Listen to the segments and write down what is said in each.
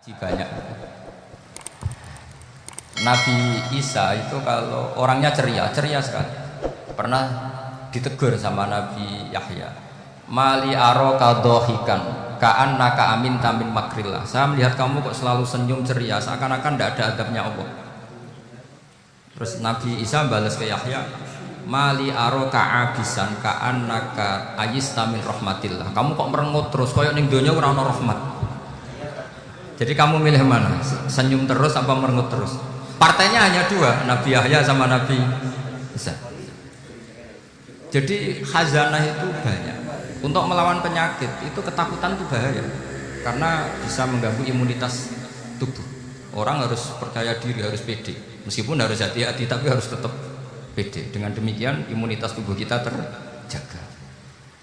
Banyak. Nabi Isa itu kalau orangnya ceria sekali. Pernah ditegur sama Nabi Yahya. Mali aro kadohikan kaan naka amin tamin makrillah. Saya melihat kamu kok selalu senyum ceria, seakan-akan tidak ada adabnya Allah. Terus Nabi Isa balas ke Yahya, Mali aro ka'abisan kaan naka ayis tamin rahmatillah. Kamu kok merengut terus, koyok ning donya ora ana rahmat. Jadi kamu milih mana? Senyum terus apa merengut terus? Partainya hanya dua, Nabi Yahya sama Nabi Isa. Jadi khazanah itu banyak. Untuk melawan penyakit itu ketakutan itu bahaya, karena bisa mengganggu imunitas tubuh. Orang harus percaya diri, harus pede. Meskipun harus hati-hati, tapi harus tetap pede. Dengan demikian imunitas tubuh kita terjaga.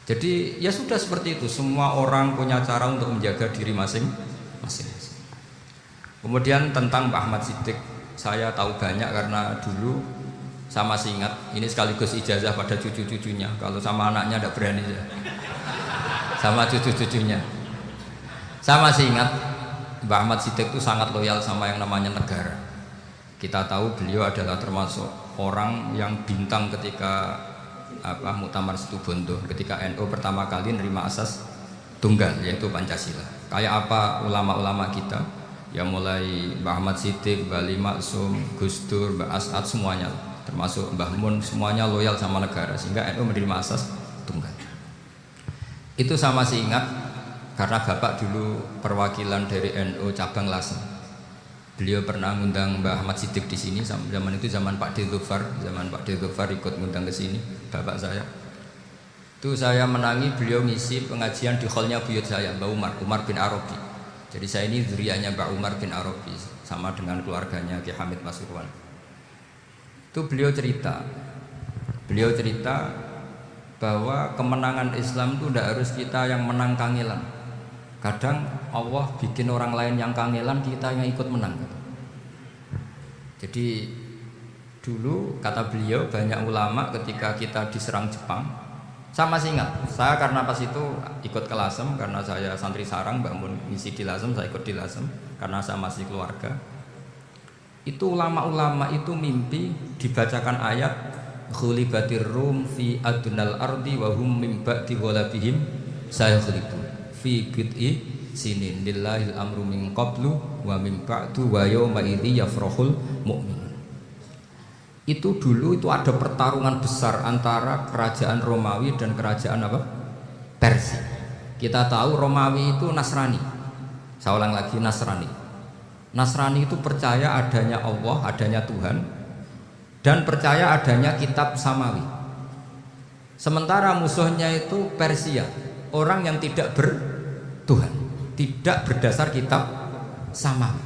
Jadi ya sudah seperti itu. Semua orang punya cara untuk menjaga diri masing-masing. Kemudian tentang Pak Ahmad Siddiq, saya tahu banyak karena dulu saya masih ingat. Ini sekaligus ijazah pada cucu-cucunya. Kalau sama anaknya tidak berani ya. Sama cucu-cucunya. Saya masih ingat Pak Ahmad Siddiq itu sangat loyal sama yang namanya negara. Kita tahu beliau adalah termasuk orang yang bintang ketika Muktamar Situbondo, ketika NU pertama kali nerima asas tunggal yaitu Pancasila. Kayak apa ulama-ulama kita, ya mulai Mbah Ahmad Siddiq, Mbah Ali Maksum, Gus Dur, Mbah As'ad, semuanya termasuk Mbah Mun, semuanya loyal sama negara sehingga NU menerima asas tunggal. Itu saya masih ingat karena Bapak dulu perwakilan dari NU cabang Lasem. Beliau pernah ngundang Mbah Ahmad Siddiq di sini, zaman itu zaman Pak D. Dzufar ikut ngundang ke sini, bapak saya. Itu saya menangi beliau ngisi pengajian di hallnya buyut saya, Mbah Umar bin Arabi. Jadi saya ini zuriyahnya Mbah Umar bin Arabi, sama dengan keluarganya Ki Hamid Pasuruan. Itu beliau cerita bahwa kemenangan Islam itu tidak harus kita yang menang kangelan. Kadang Allah bikin orang lain yang kangelan, kita yang ikut menang. Jadi dulu kata beliau banyak ulama ketika kita diserang Jepang. Saya masih ingat, saya karena pas itu ikut ke Lasem, karena saya santri sarang, bangun misi di Lasem, saya ikut di Lasem karena saya masih keluarga. Itu ulama-ulama itu mimpi dibacakan ayat Khulibatir rum fi adnal ardi wa hum min ba'di ghalabihim sayaghlibun fi bid'i sinin lillahil amru min qablu wa min ba'du wa yawma idzi yafrahul mu'minun. Itu dulu itu ada pertarungan besar antara kerajaan Romawi dan kerajaan Persia. Kita tahu Romawi itu Nasrani. Saya ulang lagi, Nasrani. Nasrani itu percaya adanya Allah, adanya Tuhan, dan percaya adanya kitab Samawi. Sementara musuhnya itu Persia, orang yang tidak bertuhan, tidak berdasar kitab Samawi.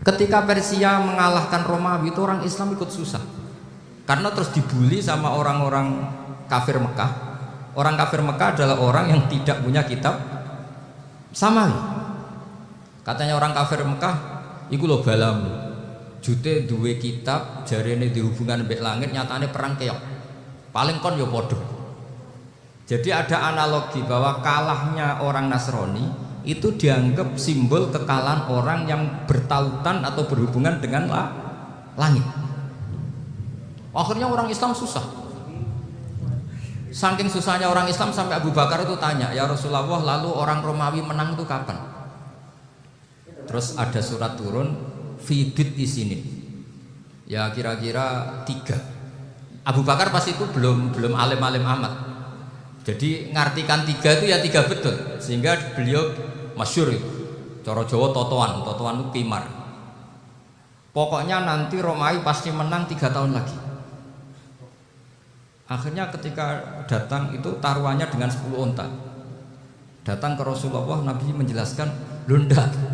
Ketika Persia mengalahkan Romawi, itu orang Islam ikut susah, karena terus dibully sama orang-orang kafir Mekah. Orang kafir Mekah adalah orang yang tidak punya kitab Samawi. Katanya orang kafir Mekah, iku lho balamu jute duwe kitab jarene dihubungan mbek langit, nyatane perang keok. Paling kon yo podo. Jadi ada analogi bahwa kalahnya orang Nasrani itu dianggap simbol kekalahan orang yang bertautan atau berhubungan dengan langit. Akhirnya orang Islam susah. Saking susahnya orang Islam sampai Abu Bakar itu tanya, ya Rasulullah, lalu orang Romawi menang itu kapan? Terus ada surat turun Fidit di sini, ya kira-kira 3. Abu Bakar pas itu belum alim-alim amat, jadi ngartikan 3 itu ya 3 betul, sehingga beliau masyhur itu. Cara Jawa totoan itu kimar. Pokoknya nanti Romawi pasti menang 3 tahun lagi. Akhirnya ketika datang itu taruhannya dengan 10 unta. Datang ke Rasulullah, Nabi menjelaskan, "Lunda.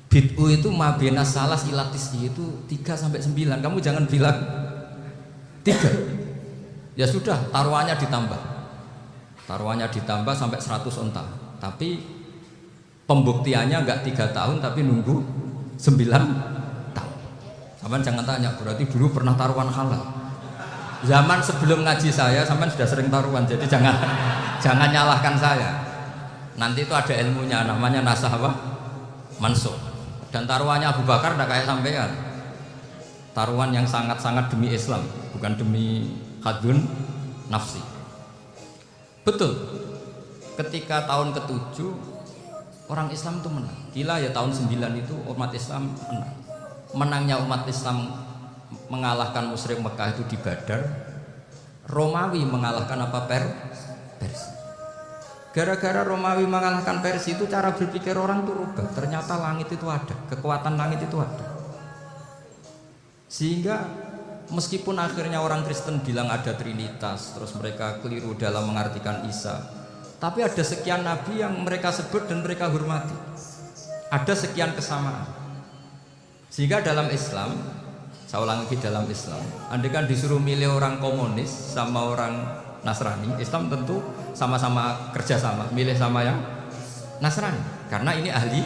Bid'u itu mabena salas ilatis itu 3-9. Kamu jangan bilang 3. Ya sudah, taruhannya ditambah sampai 100 unta. Tapi pembuktiannya enggak 3 tahun, tapi nunggu 9 tahun. Sampean jangan tanya, berarti dulu pernah taruhan halal. Zaman sebelum ngaji saya, sampean sudah sering taruhan, jadi jangan nyalahkan saya. Nanti itu ada ilmunya, namanya nasah apa? Mansukh. Dan taruhannya Abu Bakar tidak kayak sampean. Taruhan yang sangat-sangat demi Islam, bukan demi hadun nafsi. Betul. Ketika tahun ke-7 orang Islam itu menang. Gila ya, tahun 9 itu umat Islam menang. Menangnya umat Islam mengalahkan musyrik Mekah itu di Badar. Romawi mengalahkan apa? Persia. Gara-gara Romawi mengalahkan Persia itu cara berpikir orang itu rubah. Ternyata langit itu ada, kekuatan langit itu ada. Sehingga meskipun akhirnya orang Kristen bilang ada Trinitas, terus mereka keliru dalam mengartikan Isa, tapi ada sekian nabi yang mereka sebut dan mereka hormati. Ada sekian kesamaan. Sehingga dalam Islam, saya ulangi lagi, dalam Islam, andai kan disuruh milih orang komunis sama orang Nasrani, Islam tentu sama-sama kerjasama, milih sama yang Nasrani, karena ini ahli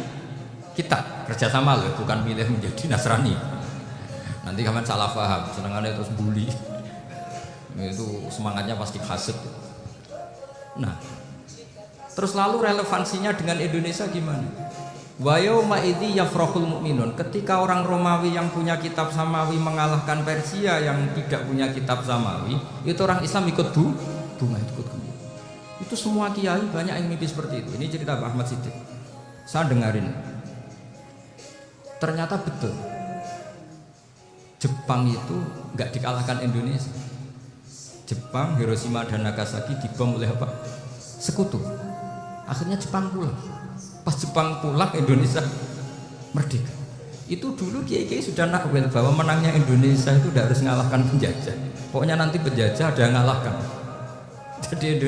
kitab, kerjasama loh, bukan milih menjadi Nasrani. Nanti kalian salah paham, senangannya terus bully, itu semangatnya pasti hasad. Nah, terus lalu relevansinya dengan Indonesia gimana? Wa yauma idzi yafrahul mu'minun, ketika orang Romawi yang punya kitab samawi mengalahkan Persia yang tidak punya kitab samawi, itu orang Islam ikut bunga, ikut gembira. Itu semua kiai banyak yang mimpi seperti itu. Ini cerita Pak Ahmad Siddiq, saya dengarin. Ternyata betul, Jepang itu nggak dikalahkan Indonesia. Jepang, Hiroshima dan Nagasaki dibom oleh apa? Sekutu. Akhirnya Jepang pulang. Pas Jepang pulang, Indonesia merdeka. Itu dulu kiai-kiai sudah nakwil bahwa menangnya Indonesia itu tidak harus mengalahkan penjajah. Pokoknya nanti penjajah ada yang mengalahkan. Jadi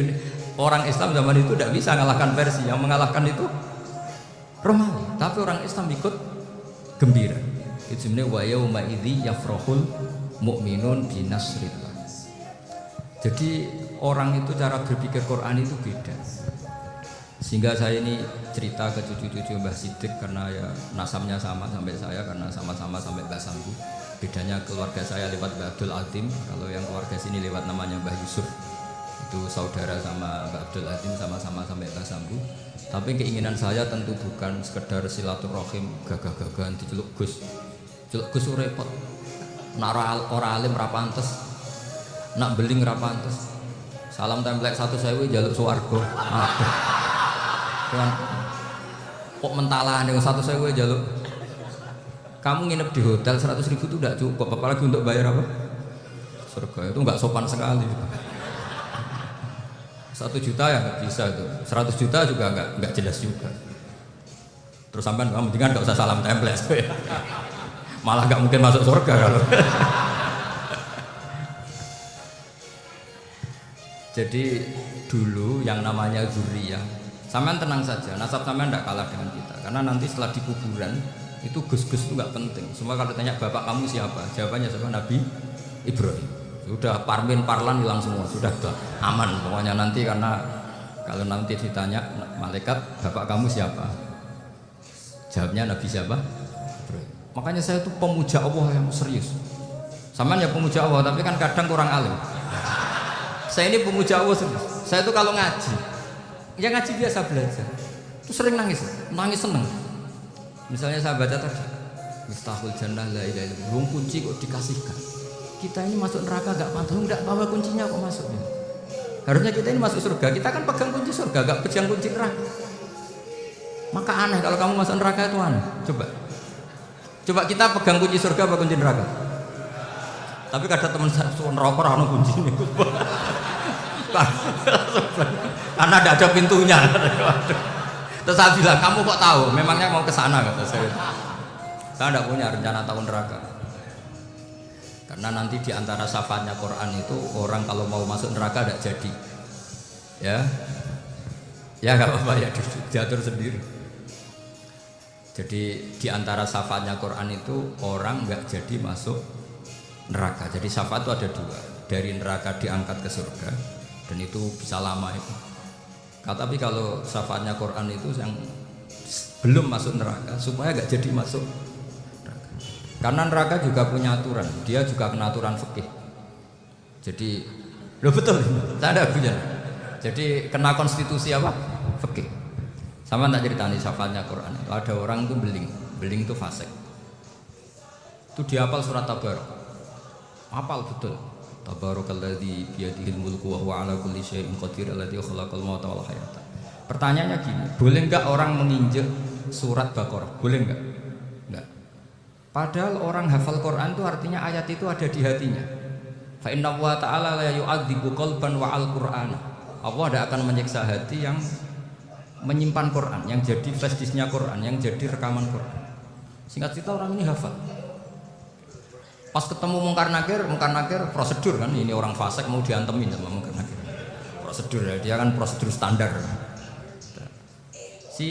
orang Islam zaman itu tidak bisa mengalahkan Persia. Yang mengalahkan itu Romawi. Tapi orang Islam ikut gembira. Itu sebenarnya wa yauma idzi yafrahul mu'minun binasrillah. Jadi orang itu cara berpikir Quran itu beda. Sehingga saya ini cerita ke cucu-cucu Mbah Siddiq karena ya nasabnya sama sampai saya, karena sama-sama sampai Mbah Sambu. Bedanya keluarga saya lewat Mbah Abdul Azim, kalau yang keluarga sini lewat namanya Mbah Yusuf. Itu saudara sama Mbah Abdul Azim, sama-sama sampai Mbah Sambu. Tapi keinginan saya tentu bukan sekedar silaturahim gagah-gagahan diceluk Gus. Celuk Gus repot. Nak ora alim ra pantes. Nak beling ra pantes. Salam templek 1.000 jaluk swarga. Kan kok mentalan yang 1.000 jaluk. Kamu nginep di hotel 100.000 itu tidak cukup, apalagi untuk bayar apa? Surga. Itu nggak sopan sekali. 1 juta ya nggak bisa itu, 100 juta juga nggak jelas juga. Terus sampai kamu mendingan nggak usah salam template, malah nggak mungkin masuk surga kalau. Jadi dulu yang namanya zuriyah, sampean tenang saja, nasab sampean tidak kalah dengan kita, karena nanti setelah di kuburan itu gus-gus itu nggak penting. Semua kalau tanya bapak kamu siapa, jawabannya siapa? Nabi Ibrahim. Sudah parmin parlan hilang semua, sudah aman pokoknya nanti, karena kalau nanti ditanya malaikat bapak kamu siapa, jawabnya Nabi siapa? Ibrahim. Makanya saya tuh pemuja Allah yang serius. Sampean ya pemuja Allah, tapi kan kadang kurang alim. Saya ini pemuja Allah serius. Saya tuh kalau ngaji, ya ngaji biasa belajar, itu sering nangis seneng. Misalnya saya baca tadi, Miftahul Jannah la ilaha illallah, kunci kok dikasihkan. Kita ini masuk neraka gak pantas, enggak bawa kuncinya kok masuknya. Harusnya kita ini masuk surga, kita kan pegang kunci surga, gak pegang kunci neraka. Maka aneh kalau kamu masuk neraka itu aneh. Coba kita pegang kunci surga apa kunci neraka? Tapi ada teman saya neraka ora ono kuncine. Karena tidak ada pintunya. Terus saya bilang, kamu kok tahu? Memangnya mau ke sana kata saya. Saya tidak punya rencana tahu neraka. Karena nanti di antara syafaatnya Quran itu orang kalau mau masuk neraka tidak jadi. Ya nggak apa-apa ya, diatur sendiri. Jadi di antara syafaatnya Quran itu orang nggak jadi masuk neraka. Jadi syafaat itu ada 2, dari neraka diangkat ke surga, dan itu bisa lama itu. Tapi kalau syafaatnya Quran itu yang belum masuk neraka supaya nggak jadi masuk neraka. Karena neraka juga punya aturan, dia juga kena aturan fikih. Jadi betul, saya ada punya. Jadi kena konstitusi apa? Fikih. Sama tak ceritani syafaatnya Quran. Ada orang itu beling itu fasik. Itu dihafal surat Tabarak. Hafal betul. Tabarakalladzi biyadihil mulku wa huwa ala kulli syai'in qadir alladzi khalaqal mauta wal hayata. Pertanyaannya gini, boleh enggak orang menginjek surat Baqarah? Boleh enggak? Enggak. Padahal orang hafal Quran itu artinya ayat itu ada di hatinya. Fa inna wa ta'ala la yu'adzibu qalban wa al-Qur'ana. Allah tidak akan menyiksa hati yang menyimpan Quran, yang jadi flash disknya Quran, yang jadi rekaman Quran. Singkat cerita orang ini hafal. Pas ketemu Mungkar Nakir prosedur kan, ini orang fasik mau diantemin sama Mungkar Nakir. Prosedur ya, dia kan prosedur standar. Si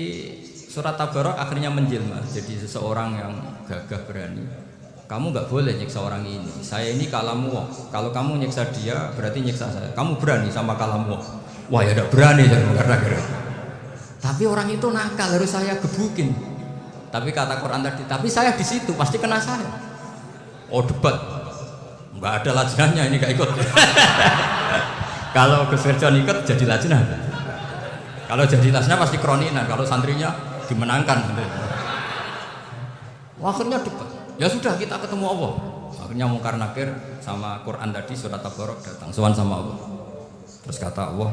surat Tabarak akhirnya menjelma jadi seseorang yang gagah berani. Kamu nggak boleh nyiksa orang ini. Saya ini kalamu. Kalau kamu nyiksa dia berarti nyiksa saya. Kamu berani sama kalamu. Wah ya udah berani saya Mungkar Nakir. Tapi orang itu nakal, harus saya gebukin. Tapi kata Quran tadi, tapi saya di situ pasti kena saya. Oh debat, nggak ada lajnahnya ini gak ikut. Kalau Gus Firjon ikut jadi lajnah. Kalau jadi lajnah pasti kroninan. Kalau santrinya dimenangkan. Akhirnya debat. Ya sudah kita ketemu Allah. Akhirnya Mungkar Nakir sama Quran tadi surat Tabarak datang. Sowan sama Allah. Terus kata Allah,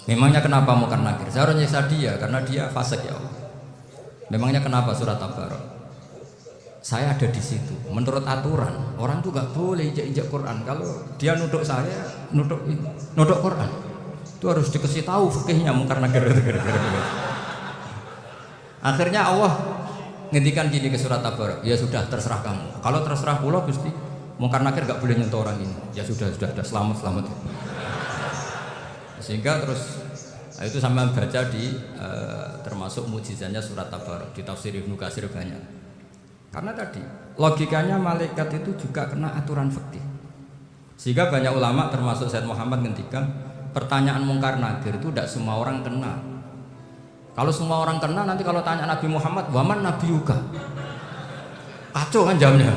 memangnya kenapa Mungkar Nakir? Saya harus nyiksa dia karena dia fasik ya Allah. Memangnya kenapa surat Tabarak? Saya ada di situ. Menurut aturan orang tuh nggak boleh injak Quran. Kalau dia nuduk saya, nuduk Quran, itu harus dikasih tahu fikihnya Mungkar Nakir. Akhirnya Allah ngendikan gini ke surat Tabarak. Ya sudah terserah kamu. Kalau terserah pulau Gusti Mungkar Nakir nggak boleh nyentuh orang ini. Ya sudah selamat. Sehingga terus itu sama baca di termasuk mukjizatnya surat Tabarak di tafsir Ibnu Katsir banyak. Karena tadi logikanya malaikat itu juga kena aturan fikih. Sehingga banyak ulama termasuk Said Muhammad ngendikan pertanyaan Mungkar Nakir itu tidak semua orang kena. Kalau semua orang kena nanti kalau tanya Nabi Muhammad, "Waman nabiyuka?" Kacau kan jamnya.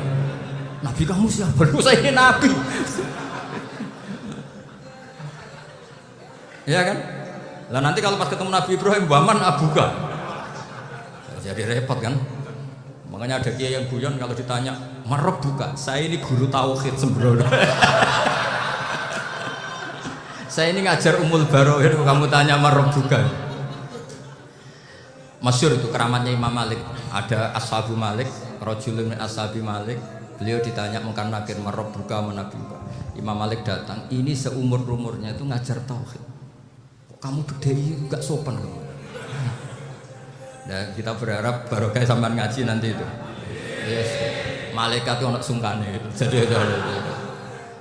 Nabi kamu siapa? Saya ini nabi. Iya kan? Lah nanti kalau pas ketemu Nabi Ibrahim, "Waman abuka?" Jadi repot kan? Makanya ada kiai yang guyon kalau ditanya, "Marab buka?" Saya ini guru tauhid sembrono. Saya ini ngajar Umul Baro'ir, kamu tanya marab buka. Masyhur itu keramatnya Imam Malik. Ada Ashabu Malik, rajulun min ashabi Malik. Beliau ditanya Mungkar Nakir, "Marab buka menabi buka?" Imam Malik datang, ini seumur-umurnya itu ngajar tauhid. Kamu gede enggak sopan kamu. Dan kita berharap barokah sampean ngaji nanti itu. Yes. Malaikat itu anak sungkane itu. Jadi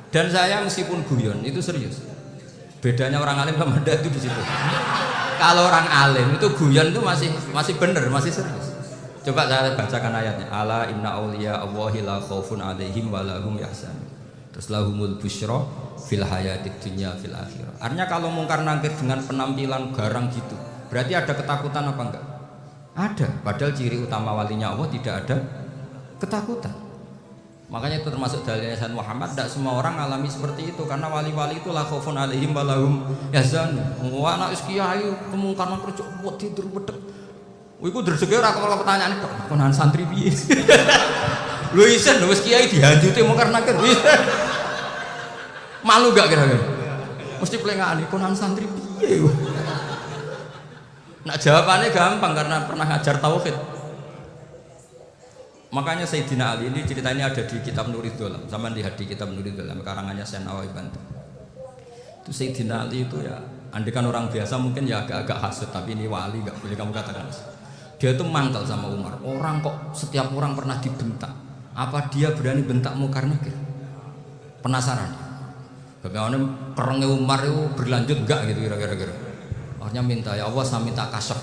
dan saya meskipun guyon itu serius. Bedanya orang alim sama ndak itu di situ. Kalau orang alim itu guyon itu masih benar, masih serius. Coba saya bacakan ayatnya. Ala inna auliya Allahi la khaufun alaihim wa lahum yahzanun. Terus lahumul busyra fil hayatid dunya fil akhirah. Artinya kalau Mungkar Nakir dengan penampilan garang gitu, berarti ada ketakutan apa enggak? Ada, padahal ciri utama walinya Allah tidak ada ketakutan. Makanya itu termasuk dalilnya Sayyid Muhammad. Tidak semua orang alami seperti itu karena wali-wali itu la khaufun alaihim wa lahum yahzanun. Wah anak kiai Mungkar Nakir buat tidur bedek. Iku dreseke ora kok pertanyaan tok. Konan santri piye? Lho isen wis kiai dihanjuti Mungkar Nakir. Malu gak kira-kira? Mesti pelengane konan santri piye? Nah jawabannya gampang karena pernah ngajar tauhid. Makanya Sayyidina Ali ini cerita ini ada di kitab Nurul Dolam. Sama lihat di kitab Nurul Dolam karangannya Syekh Nawawi Banten. Itu Sayyidina Ali itu ya, andikan orang biasa mungkin ya agak-agak hasut, tapi ini wali gak boleh kamu katakan. Dia itu mangkal sama Umar. Orang kok setiap orang pernah dibentak. Apa dia berani bentak Mungkar Nakir? Penasaran. Bagaimana kerengnya Umar itu berlanjut enggak gitu kira-kira. Akhirnya minta, ya Allah saya minta kasaf.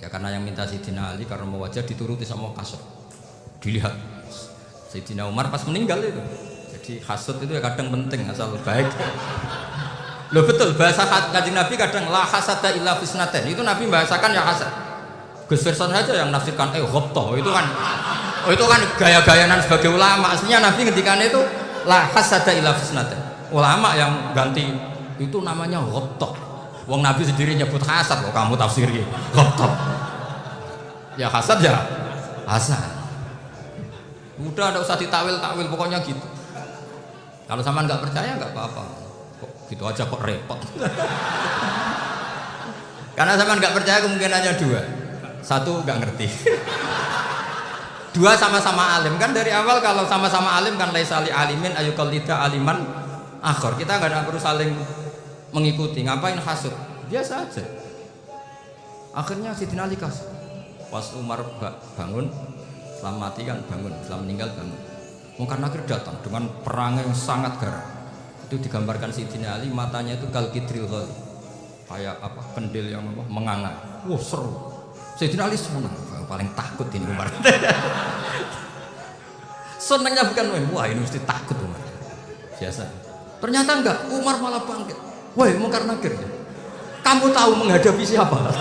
Ya karena yang minta Sayyidina Ali karena mau wajah dituruti sama kasaf. Dilihat Sayyidina Umar pas meninggal itu. Jadi hasud itu ya kadang penting asal baik. Loh betul bahasa Kanjeng Nabi kadang la hasada illa fisnaten. Itu Nabi bahasakan ya hasad. Gus Firson saja yang nafsirkan ghabtah itu kan. Oh itu kan gaya-gayanan sebagai ulama. Aslinya Nabi ngendikannya itu la hasada illa fisnaten. Ulama yang ganti itu namanya ghabtah. Wong Nabi sendiri nyebut hasad kok kamu tafsiri kotor. Ya hasad ya hasad. Udah ada usah ditawil-tawil pokoknya gitu. Kalau sampean nggak percaya nggak apa-apa. Kok gitu aja kok repot. Karena sampean nggak percaya kemungkinannya dua. Satu nggak ngerti. Dua sama-sama alim kan dari awal kalau sama-sama alim kan laisa li alimin ayuqallida aliman akhir. Kita nggak perlu saling mengikuti. Ngapain hasud? Biasa aja. Akhirnya Sidina Ali kasih. Pas Umar bangun, setelah mati kan bangun, setelah meninggal bangun. Mungkar Nakir datang dengan perang yang sangat garang. Itu digambarkan Sidina Ali matanya itu kalkidril ghali, kayak apa kendil yang apa menganga. Wah seru. Sidina Ali senang, paling takut ini Umar. Senangnya bukan wah ini mesti takut Umar. Biasa. Ternyata enggak, Umar malah bangkit. Woi Mungkar Nakir, kamu tahu menghadapi siapa?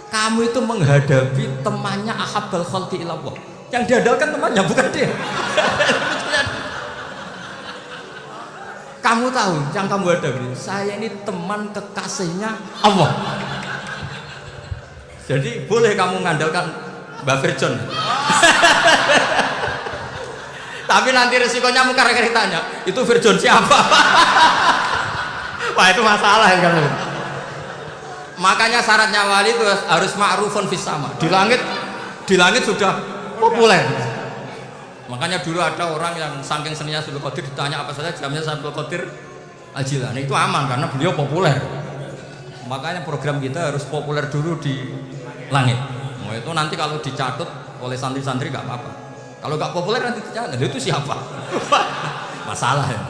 Kamu itu menghadapi temannya ahabbal khalqi ilallah. Yang diandalkan temannya bukan dia. Kamu tahu yang kamu hadapi, saya ini teman kekasihnya Allah. Jadi boleh kamu mengandalkan Mbak Virjon. Tapi nanti resikonya Mungkar Nakir tanya, itu Virjon siapa? Wah itu masalah kan. Makanya syaratnya wali itu harus ma'rufun fis sama. Di langit sudah populer. Makanya dulu ada orang yang saking seninya Abdul Qadir ditanya apa saja jamnya Abdul Qadir Al-Jilani itu aman karena beliau populer. Makanya program kita harus populer dulu di langit. Nah, itu nanti kalau dicatut oleh santri-santri nggak apa-apa. Kalau nggak populer nanti dicatat itu siapa? Masalah ya.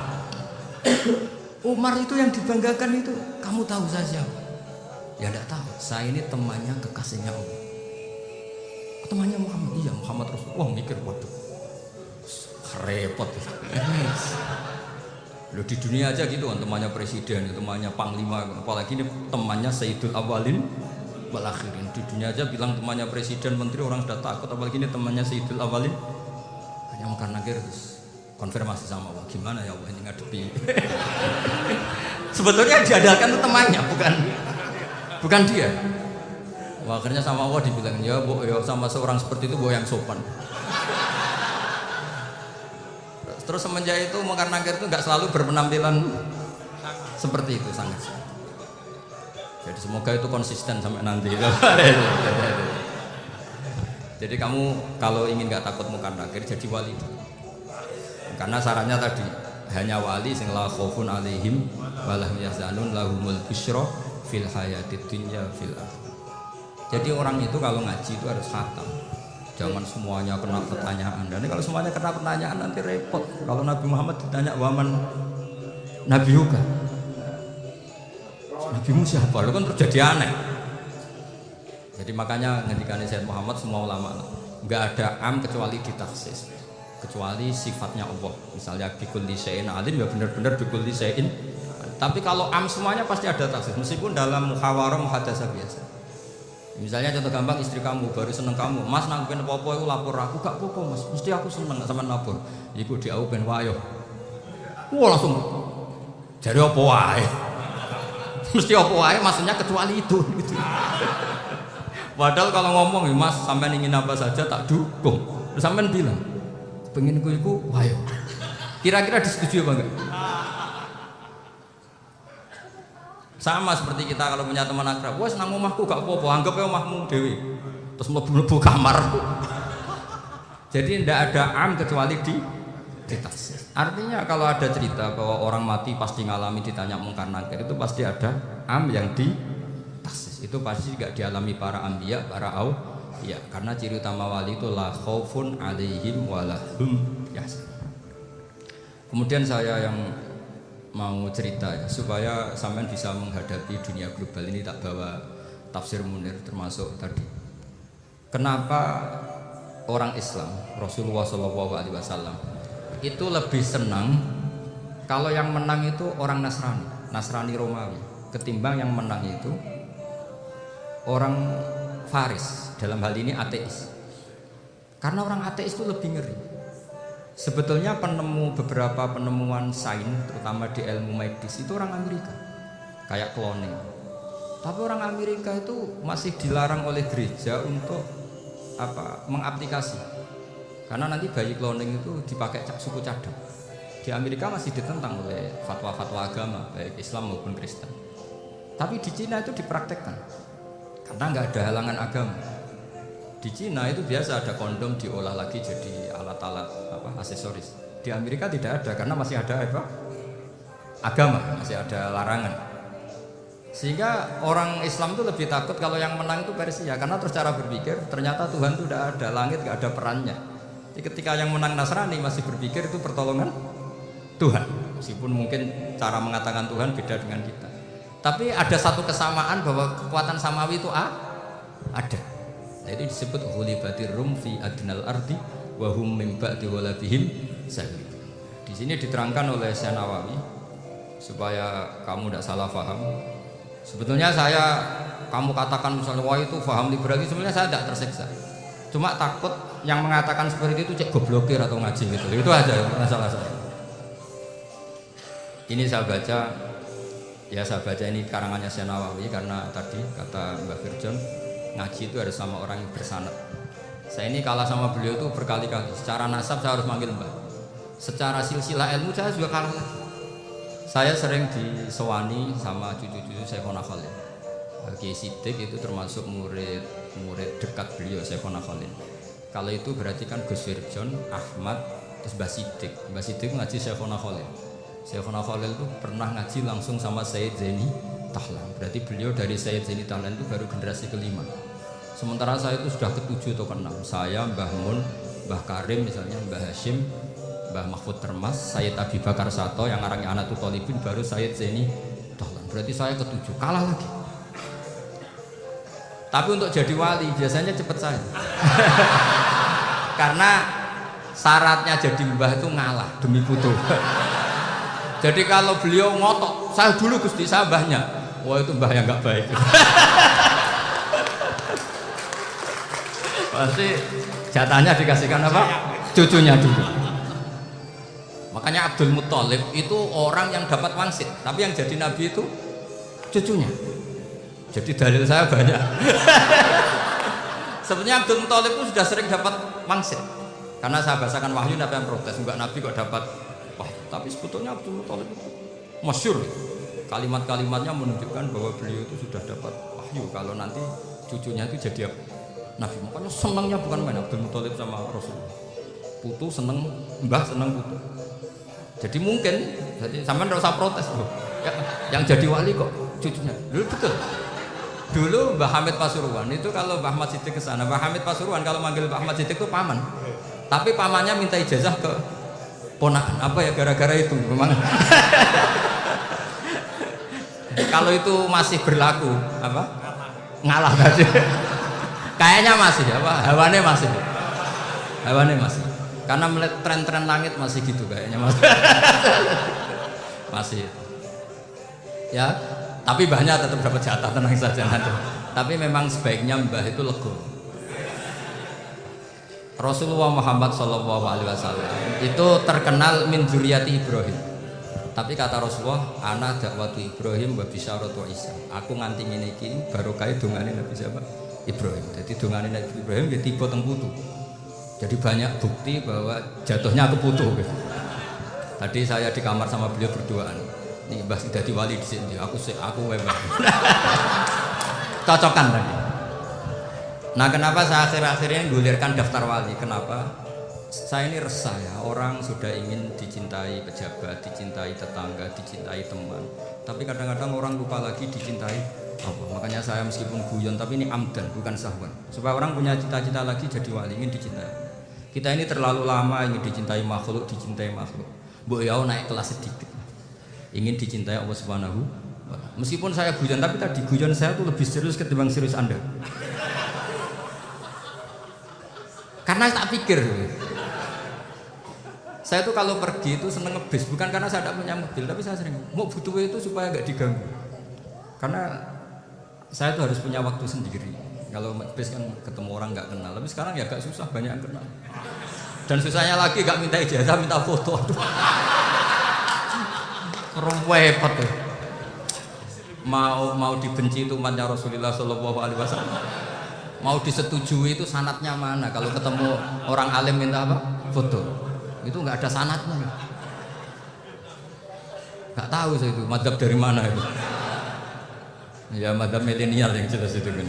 Umar itu yang dibanggakan itu, kamu tahu saya siapa? Ya enggak tahu, saya ini temannya kekasihnya Allah. Temannya Muhammad, iya Muhammad Rasul. Wah mikir, waduh repot. Loh di dunia aja gitu kan, temannya presiden, temannya panglima, apalagi ini temannya Sayyidul Awalin wal Akhirin. Di dunia aja bilang temannya presiden, menteri orang sudah takut, apalagi ini temannya Sayyidul Awalin. Hanya Mungkar Nakir terus konfirmasi sama Allah, gimana ya Allah ini ngadepi. Sebetulnya diandalkan itu temannya, bukan dia. Wah, akhirnya sama Allah dibilang ya bu, ya sama seorang seperti itu bu yang sopan. Terus semenjak itu Mungkar Nakir itu nggak selalu berpenampilan seperti itu sangat. Jadi semoga itu konsisten sampai nanti. Jadi kamu kalau ingin nggak takut Mungkar Nakir jadi wali. Karena syaratnya tadi hanya wali sing la khaufun alaihim walahum yahzanun lahumul busyra fil hayatid dunya fil akhirah. Jadi orang itu kalau ngaji itu harus khatam. Jangan semuanya kena pertanyaan. Dan kalau semuanya kena pertanyaan nanti repot. Kalau Nabi Muhammad ditanya waman nabiyuka, nabimu siapa? Lu kan terjadi aneh. Jadi makanya ngendikane Sayyid Muhammad semua ulama nggak ada am kecuali ditaksis, kecuali sifatnya Allah. Misalnya bikulli syai'in alim ya benar-benar bikulli syai'in. Tapi kalau am semuanya pasti ada taksis meskipun dalam muhawarah muhadasah biasa. Misalnya contoh gampang, istri kamu baru seneng kamu, mas nak ben apa-apa aku lapor aku gak apa-apa mas, mesti aku seneng gak sama lapor. Iku di aku ben wayo. Wah langsung jadi apa wae. Mesti apa wae maksudnya kecuali itu gitu. Padahal kalau ngomong mas sampean ingin apa saja tak dukung. Terus sampean bilang pengen ku iku wayo. Kira-kira disetujui apa enggak? Sama seperti kita kalau punya teman akrab, wes nang omahku gak apa-apa, anggap ya omahmu dewi. Terus mlebu kamar. Jadi tidak ada am kecuali di taksis. Artinya kalau ada cerita bahwa orang mati pasti ngalami ditanya Mungkar Nakir, itu pasti ada am yang di taksis. Itu pasti juga dialami para anbiya, para auliya. Karena ciri utama wali itu la khaufun alaihim walahum yahzanun. Kemudian saya yang mau cerita ya, supaya sampean bisa menghadapi dunia global ini tak bawa tafsir Munir termasuk tadi. Kenapa orang Islam Rasulullah SAW itu lebih senang kalau yang menang itu orang Nasrani Romawi ketimbang yang menang itu orang Faris, dalam hal ini ateis. Karena orang ateis itu lebih ngeri. Sebetulnya beberapa penemuan sains, terutama di ilmu medis itu orang Amerika, kayak cloning. Tapi orang Amerika itu masih dilarang oleh gereja untuk mengaplikasi, karena nanti bayi cloning itu dipakai suku cadang. Di Amerika masih ditentang oleh fatwa-fatwa agama baik Islam maupun Kristen. Tapi di Cina itu dipraktekkan karena nggak ada halangan agama. Di Cina itu biasa ada kondom diolah lagi jadi alat-alat aksesoris. Di Amerika tidak ada karena masih ada agama, masih ada larangan. Sehingga orang Islam itu lebih takut kalau yang menang itu Persia, karena terus cara berpikir ternyata Tuhan itu tidak ada, langit nggak ada perannya. Jadi ketika yang menang Nasrani masih berpikir itu pertolongan Tuhan, meskipun mungkin cara mengatakan Tuhan beda dengan kita. Tapi ada satu kesamaan bahwa kekuatan samawi itu ada. Nah, itu disebut ghulibatir rum fi adnal ardi wa hum min ba'di ghalabihim sabil. Di sini diterangkan oleh Syekh Nawawi supaya kamu tidak salah paham. Sebetulnya kamu katakan misalnya wah itu paham liberal, sebenarnya saya tidak tersiksa. Cuma takut yang mengatakan seperti itu cek goblokir atau ngaji gitu. Itu aja masalah saya. Ini saya baca ini karangannya Syekh Nawawi karena tadi kata Mbak Firjon ngaji itu harus sama orang yang bersanad. Saya ini kalah sama beliau itu berkali-kali. Secara nasab saya harus manggil Mbah. Secara silsilah ilmu saya juga kalah lagi. Saya sering disewani sama cucu-cucu Syekhona Khalil. Kiai Sidik itu termasuk murid dekat beliau Syekhona Khalil. Kalau itu berarti kan Gus Firjon, Ahmad, terus Mbah Sidik. Mbah Sidik ngaji Syekhona Khalil. Syekhona Khalil itu pernah ngaji langsung sama Sayyid Zaini Tahlan. Berarti beliau dari Sayyid Zaini Tahlan itu baru generasi kelima. Sementara saya itu sudah ke-7 atau ke-6. Saya, Mbah Mun, Mbah Karim misalnya, Mbah Hashim, Mbah Mahfud Termas, Sayyid Abi Bakar Sato yang arangnya Anatul Thalibin, baru Sayyid Zaini Tahlan. Berarti saya ke-7, kalah lagi. Tapi untuk jadi wali biasanya cepat saya. Karena syaratnya jadi mbah itu ngalah demi putu. Jadi kalau beliau ngotot, saya dulu Gusti, saya mbahnya. Wah itu mbah yang nggak baik. Pasti jatahnya dikasihkan apa? Cucunya dulu. Makanya Abdul Muthalib itu orang yang dapat wangsit, tapi yang jadi nabi itu cucunya. Jadi dalil saya banyak. Sebenarnya Abdul Muthalib itu sudah sering dapat wangsit. Karena saya bahasakan wahyu, nabi yang protes, enggak nabi kok dapat wahyu. Tapi sebetulnya Abdul Muthalib itu masyhur. Kalimat-kalimatnya menunjukkan bahwa beliau itu sudah dapat wahyu kalau nanti cucunya itu jadi nabi. Makanya senangnya bukan main Abdul Muthalib sama Rasulullah. Putu seneng, mbah seneng putu. Jadi mungkin, jadi sampean enggak usah protes loh. Ya, yang jadi wali kok cucunya. Dulu betul. Dulu Mbah Hamid Pasuruan itu kalau Mbah Ahmad Siddiq ke sana, Mbah Hamid Pasuruan kalau manggil Mbah Ahmad Siddiq itu paman. Tapi pamannya minta ijazah ke ponakan. Apa ya gara-gara itu memang. Kalau itu masih berlaku apa? Ngalah tadi. Kayaknya masih hawane masih. Hawane masih. Karena melihat tren-tren langit masih gitu kayaknya masih. Masih. Ya, tapi mbahnya tetap dapat jatah, tenang saja nanti. Tapi memang sebaiknya mbah itu lego. Rasulullah Muhammad SAW itu terkenal min dzurriyyati Ibrahim. Tapi kata Rasulullah, ana dakwatu Ibrahim wa bisyaratu Isa. Aku nganti ngene iki barokah dongane Nabi siapa? Ibrahim. Jadi dongane Nabi Ibrahim ya tiba teng putu. Jadi banyak bukti bahwa jatuhnya ke putu gitu. Tadi saya di kamar sama beliau berduaan. Nih Mbah dadi wali di sini. Aku memang. Cocokan tadi. Nah, kenapa saya akhir-akhirnya gulirkan daftar wali? Kenapa? Saya ini resah ya, orang sudah ingin dicintai pejabat, dicintai tetangga, dicintai teman. Tapi kadang-kadang orang lupa lagi dicintai Allah. Makanya saya meskipun guyon, tapi ini amdan, bukan sahwan. Supaya orang punya cita-cita lagi jadi wali, ingin dicintai. Kita ini terlalu lama ingin dicintai makhluk. Bu Yau naik kelas sedikit. Ingin dicintai Allah Subhanahu wa Ta'ala. Meskipun saya guyon, tapi tadi guyon saya tuh lebih serius ketimbang serius Anda. Karena tak pikir. Saya tuh kalau pergi itu seneng ngebis, bukan karena saya tidak punya mobil, tapi saya sering mau butuh itu supaya nggak diganggu. Karena saya tuh harus punya waktu sendiri. Kalau ngebis kan ketemu orang nggak kenal, tapi sekarang ya agak susah, banyak yang kenal. Dan susahnya lagi gak minta ijazah, minta foto. Aduh. Repot tuh. Mau dibenci itu umatnya Rasulullah Shallallahu Alaihi Wasallam. Mau disetujui itu sanatnya mana? Kalau ketemu orang alim minta apa? Foto. Itu nggak ada sanatnya. Nggak tahu saya itu madzhab dari mana itu. Ya madzhab milenial yang jelas itu kan.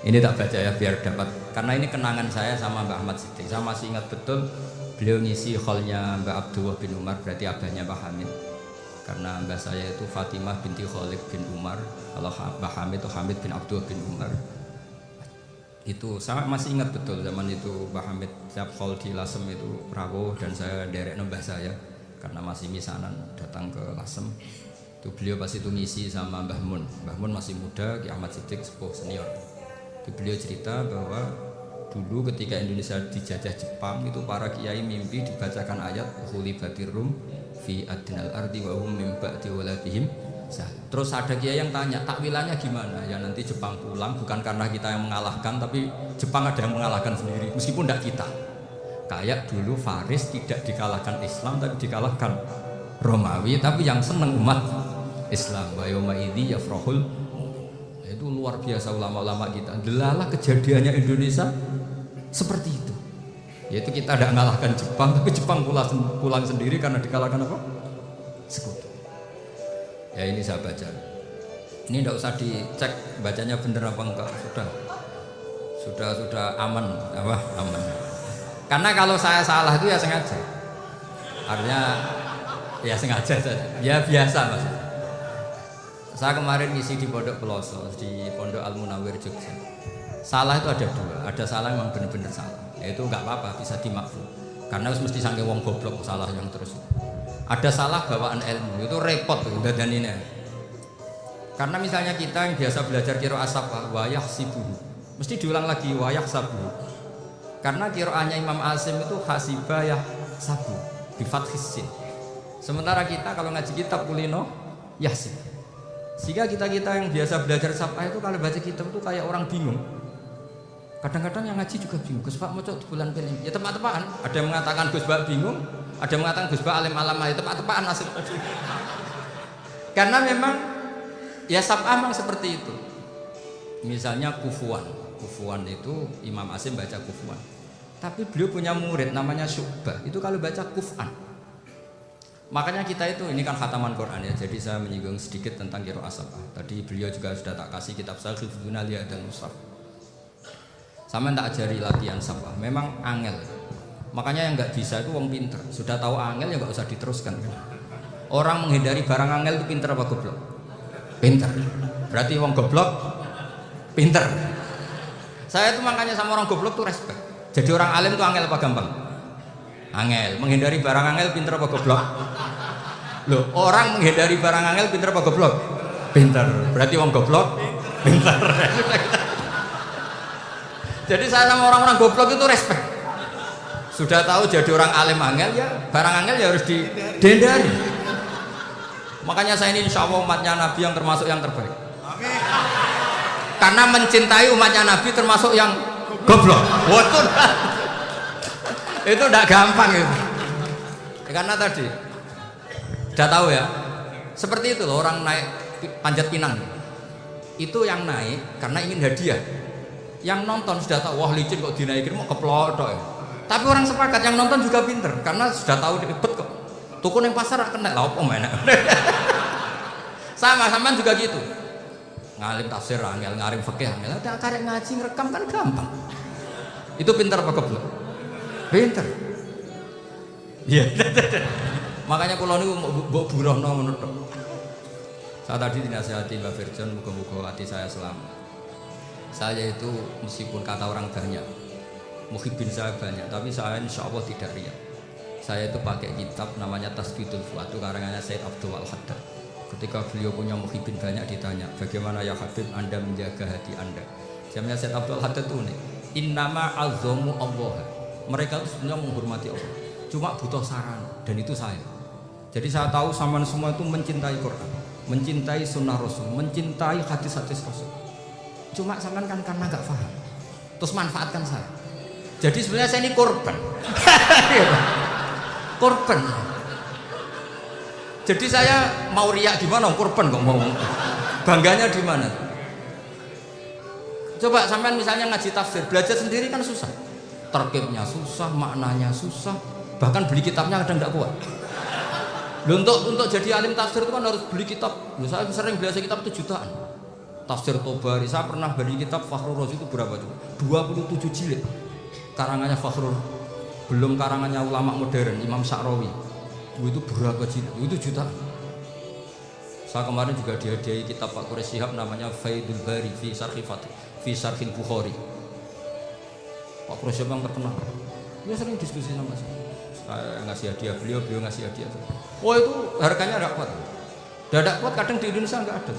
Ini tak baca ya biar dapat, karena ini kenangan saya sama Mbak Ahmad Siddiq. Saya masih ingat betul beliau ngisi hallnya Mbak Abdullah bin Umar, berarti abahnya Mbak Hamid. Karena mbak saya itu Fatimah binti Khalid bin Umar, kalau Mbak Hamid itu Hamid bin Abdullah bin Umar. Itu saya masih ingat betul zaman itu Mbak Hamid setiap hall di Lasem itu rawuh dan saya derek mbah saya karena masih misanan datang ke Lasem. Itu beliau pasti itu ngisi sama Mbah Mun. Mbah Mun masih muda, Ki Ahmad Siddiq sepuh senior. Itu beliau cerita bahwa dulu ketika Indonesia dijajah Jepang itu para kiai mimpi dibacakan ayat Khulibatir Rum fi adnal ardi wa hum min ba'di waladihim. Terus ada kiai yang tanya, takwilannya gimana? Ya nanti Jepang pulang bukan karena kita yang mengalahkan, tapi Jepang ada yang mengalahkan sendiri meskipun tidak kita. Kayak dulu Faris tidak dikalahkan Islam tapi dikalahkan Romawi, tapi yang seneng umat Islam. Wa yauma idzi yafrahul. Itu luar biasa ulama-ulama kita. Delalah kejadiannya Indonesia seperti itu. Yaitu kita tidak mengalahkan Jepang, tapi Jepang pulang sendiri karena dikalahkan apa? Sekutu. Ya ini saya baca. Ini tidak usah dicek bacanya bener apa enggak. Sudah aman, apa? Aman. Karena kalau saya salah itu ya sengaja. Artinya ya sengaja saja. Ya biasa maksudnya. Saya kemarin ngisi di Pondok Peloso, di Pondok Al Munawir Jogja. Salah itu ada dua. Ada salah yang memang benar-benar salah. Itu enggak apa-apa, bisa dimaafkan. Karena mesti sange wong goblok salah yang terus. Ada salah bawaan ilmu, itu repot tuh dadaninnya. Karena misalnya kita yang biasa belajar qiraah sapa wa yahsibuhu, mesti diulang lagi wa yahsabuhu. Karena qiraahnya Imam Asim itu hasiba yahsabu bi fathis sin. Sementara kita kalau ngaji kitab kulino yahsib. Sehingga kita yang biasa belajar sapa itu kalau baca kitab itu kayak orang bingung. Kadang-kadang yang ngaji juga bingung. Gus Pak mau di bulan pilih. Ya tepat-tepatan. Ada yang mengatakan Gus Pak bingung, ada yang mengatakan Gus Pak alim-alam. Ya tepat-tepatan nasib. Karena memang ya sab'ah memang seperti itu. Misalnya kufuan. Kufuan itu Imam Asim baca kufuan. Tapi beliau punya murid namanya Syu'bah. Itu kalau baca kuf'an. Makanya kita itu, ini kan khataman Quran ya. Jadi saya menyinggung sedikit tentang qiraah sab'ah. Tadi beliau juga sudah tak kasih kitab saya Hifdzuna Liya dan Musaf. Sama tak ajari latihan sab'ah, memang angel. Makanya yang nggak bisa itu wong pinter. Sudah tahu angel ya nggak usah diteruskan. Orang menghindari barang angel itu pinter apa goblok? Pinter. Berarti wong goblok pinter. Saya itu makanya sama orang goblok tuh respect. Jadi orang alim tuh angel apa gampang? Angel. Menghindari barang angel pinter apa goblok? Loh, orang menghindari barang angel pinter apa goblok? Pinter. Berarti wong goblok pinter. Jadi saya sama orang-orang goblok itu respect. Sudah tahu jadi orang alim angel ya, barang angel ya harus dihindari. Makanya saya ini insya Allah umatnya Nabi yang termasuk yang terbaik. Amin. Karena mencintai umatnya Nabi termasuk yang goblok. Waduh. Itu tidak gampang itu. Karena tadi sudah tahu ya. Seperti itu loh orang naik Panjat Pinang. Itu yang naik karena ingin hadiah. Yang nonton sudah tahu, wah licin kok dinaikin mau keplodok ya. Tapi orang sepakat yang nonton juga pinter karena sudah tahu ribet kok. Tuku yang pasar kena lah apa mana. Sama-sama juga gitu. Ngalim tafsir angel, ngalim fikih angel. Ada karek ngaji ngerekam kan gampang. Itu pinter apa goblok? Pinter. Iya. Makanya kula niku mbok burohno ngono tok. Saya tadi dinasihati Mbak Virjon, muga-muga hati saya selamat. Saya itu meskipun kata orang banyak, muhibbin saya banyak, tapi saya insya Allah tidak riya. Saya itu pakai kitab namanya Tasbidul Fuad, karangannya Said Abdul Al-Haddad. Ketika beliau punya muhibbin banyak ditanya, bagaimana ya Habib Anda menjaga hati Anda? Jamnya Said Abdul Al-Haddad itu nih, innama azzamu Allah. Mereka itu sebenarnya menghormati Allah, cuma butuh saran, dan itu saya. Jadi saya tahu sampean semua itu mencintai Quran, mencintai sunnah Rasul, mencintai hadis-hadis Rasul. Cuma sampean kan karena nggak paham, terus manfaatkan saya. Jadi sebenarnya saya ini korban. Korban. Jadi saya mau riak gimana? Korban kok mau. Bangganya di mana? Coba sampean misalnya ngaji tafsir, belajar sendiri kan susah. Terkibnya susah, maknanya susah. Bahkan beli kitabnya kadang tidak kuat. Untuk jadi alim tafsir itu kan harus beli kitab. Saya sering belajar kitab itu jutaan. Tafsir Tobari, saya pernah beli kitab Fakhrul Razi itu berapa tuh? 27 jilid. Karangannya Fakhrul. Belum karangannya ulama modern, Imam Sa'rawi. Itu berapa jilid? Itu jutaan. Saya kemarin juga dihadiahi kitab Pak Quraish Shihab namanya Faidul Bari fi Syarhil Bukhari. Pak Quraish Shihab yang terkenal. Dia sering diskusi sama saya ngasih hadiah, beliau ngasih hadiah. Oh itu harganya tidak kuat. Tidak kuat kadang di Indonesia nggak ada.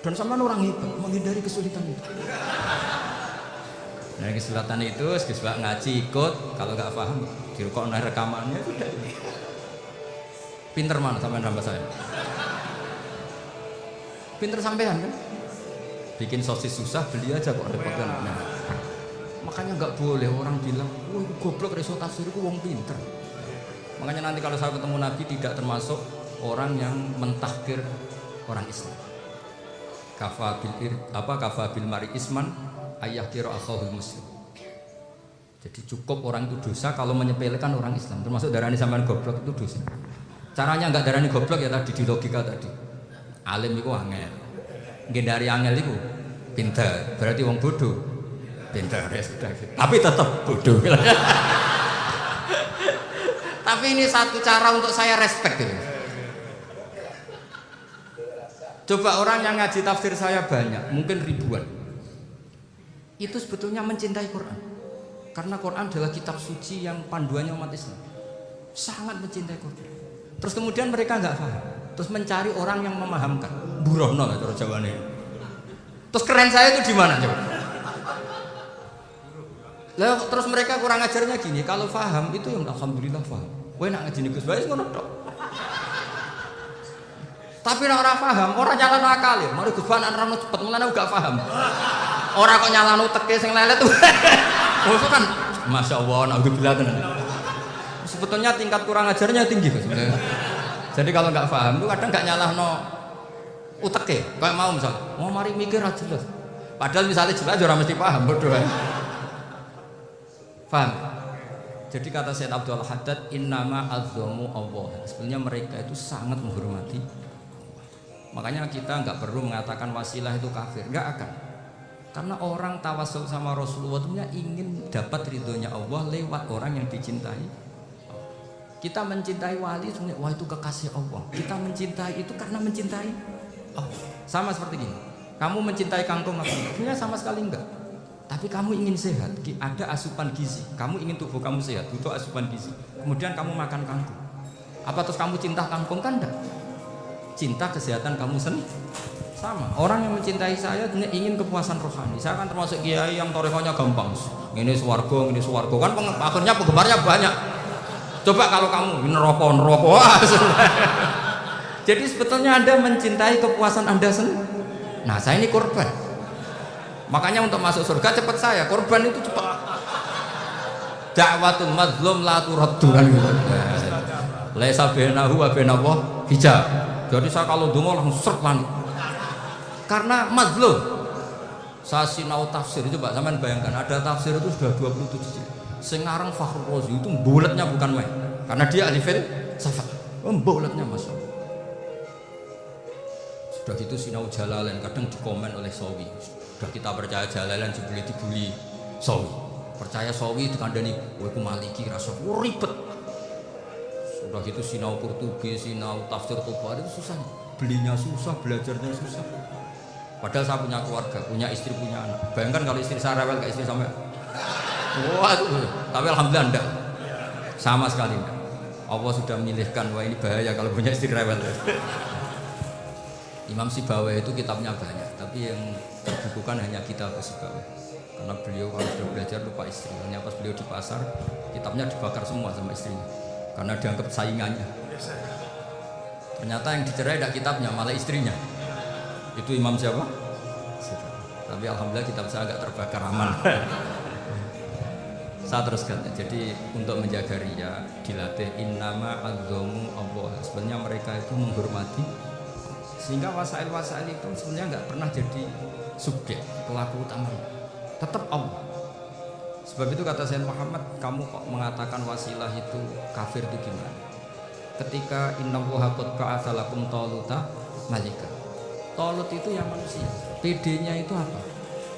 Dan sama orang hebat menghindari kesulitan itu. Nah kesulitan itu, sebab ngaji ikut, kalau nggak paham dirukok rekamannya sudah. Pinter mana sampean hamba saya? Pinter sampean kan? Bikin sosis susah, beli aja kok repot kan? Nah, makanya nggak boleh orang bilang, wah goblok reso tafsir itu wong pinter. Makanya nanti kalau saya ketemu Nabi tidak termasuk orang yang mentahkir orang Islam. Kafa bil mari isman ayah kira akhahul muslim. Jadi cukup orang itu dosa kalau menyepelekan orang Islam, termasuk darani sampean goblok itu dosa. Caranya enggak darani goblok ya tadi di logika tadi. Alim itu angel. Nggih dari angel itu pinter. Berarti wong bodoh. Pinter ya sudah. Tapi tetap bodoh. Tapi ini satu cara untuk saya respect gitu. Coba orang yang ngaji tafsir saya banyak, mungkin ribuan. Itu sebetulnya mencintai Quran. Karena Quran adalah kitab suci yang panduannya umat Islam. Sangat mencintai Quran. Terus kemudian mereka nggak paham, terus mencari orang yang memahamkan. Burono lah cara Jawane. Terus keren saya itu di mana coba? Lah terus mereka kurang ajarnya gini, kalau paham itu yang alhamdulillah paham. Kowe nak ngaji Gus Bae ngono tok. Tapi nek ora paham, ora nyalano akal ya. Mari Gus Bae nek ora cepet mulane gak paham. Ora kok nyalano teke sing lelet tuh. Maksud kan masyaallah naudzubillah tenan. Sebetulnya tingkat kurang ajarnya tinggi sebenarnya. Jadi kalau nggak paham itu kadang nggak nyalahno uteke. Kayak mau misal, mau mari mikir aja jelas. Padahal misalnya jelas orang mesti paham bodoh. Paham? Jadi kata Syed Abdul Haddad, innama azzamu Allah. Sebenarnya mereka itu sangat menghormati. Makanya kita nggak perlu mengatakan wasilah itu kafir, nggak akan. Karena orang tawasul sama Rasulullah itu ingin dapat ridhonya Allah lewat orang yang dicintai. Kita mencintai wali sebenarnya wah itu kekasih Allah. Kita mencintai itu karena mencintai Allah. Sama seperti gini. Kamu mencintai kangkung apa? Sebenarnya sama sekali enggak. Tapi kamu ingin sehat, ada asupan gizi. Kamu ingin tubuh kamu sehat, butuh asupan gizi. Kemudian kamu makan kangkung. Apa terus kamu cinta kangkung kan enggak? Cinta kesehatan kamu sendiri. Sama. Orang yang mencintai saya ingin kepuasan rohani. Saya kan termasuk kiai yang torekonya gampang. Ini swarga, kan akhirnya penggemarnya banyak. Coba kalau kamu neraka. Jadi sebetulnya Anda mencintai kepuasan Anda sendiri. Nah, saya ini korban. Makanya untuk masuk surga cepat saya. Korban itu cepat. Da'watul mazlum la turaddu kan gitu. Laisa bainahu wa bainallah hijab. Jadi saya kalau donga langsung seret langit. Karena mazlum. Saya sinau tafsir itu Pak, sampean bayangkan ada tafsir itu sudah 27 jilid. Sekarang Fakhrul Razi itu bulatnya bukan main, karena dia ahli filsafat. Bulatnya masya Allah. Sudah gitu sinau Jalalain kadang dikomen oleh Sawi. Sudah kita percaya Jalalain dibuli Sawi. Percaya Sawi dikandani, "Kowe ku Maliki rasa ribet." Sudah gitu sinau Qurtubi, sinau tafsir Tabari itu susah. Belinya susah, belajarnya susah. Padahal saya punya keluarga, punya istri, punya anak. Bayangkan kalau istri saya rewel kayak istri sampai waduh, tapi alhamdulillah enggak. Sama sekali enggak. Allah sudah memilihkan, wah ini bahaya kalau punya istri rewel. Imam Sibawai itu kitabnya banyak, tapi yang terbukukan hanya kitab Sibawai. Karena beliau kalau sudah belajar lupa istri. Hanya pas beliau di pasar, kitabnya dibakar semua sama istrinya. Karena dianggap saingannya. Ternyata yang dicerai tidak kitabnya, malah istrinya. Itu Imam siapa? Tapi alhamdulillah kitab saya agak terbakar aman. Saya teruskan. Jadi untuk menjaga riya dilatih innama azzamu Allah. Sebenarnya mereka itu menghormati, sehingga wasail-wasail itu sebenarnya nggak pernah jadi subjek pelaku utama, tetap Allah. Sebab itu kata Sayyid Muhammad, kamu kok mengatakan wasilah itu kafir itu gimana? Ketika innallaha qad ba'atsa lakum taluta malika. Talut itu yang manusia. PD-nya itu apa?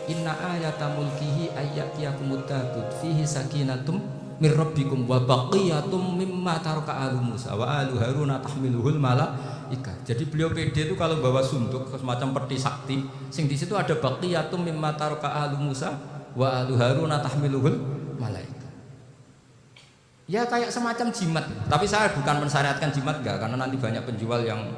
Inna ayata mulkihi ayyatiyakumut tabut fihi sakinatum mir rabbikum wa baqiyatum mimma taraka alu Musa wa alu Haruna tahmiluhul malaika. Jadi beliau PD itu kalau bawa sunduk semacam peti sakti, sing di situ ada baqiyatum mimma taraka alu Musa wa alu Haruna tahmiluhul malaika. Ya kayak semacam jimat. Tapi saya bukan mensyariatkan jimat enggak, karena nanti banyak penjual yang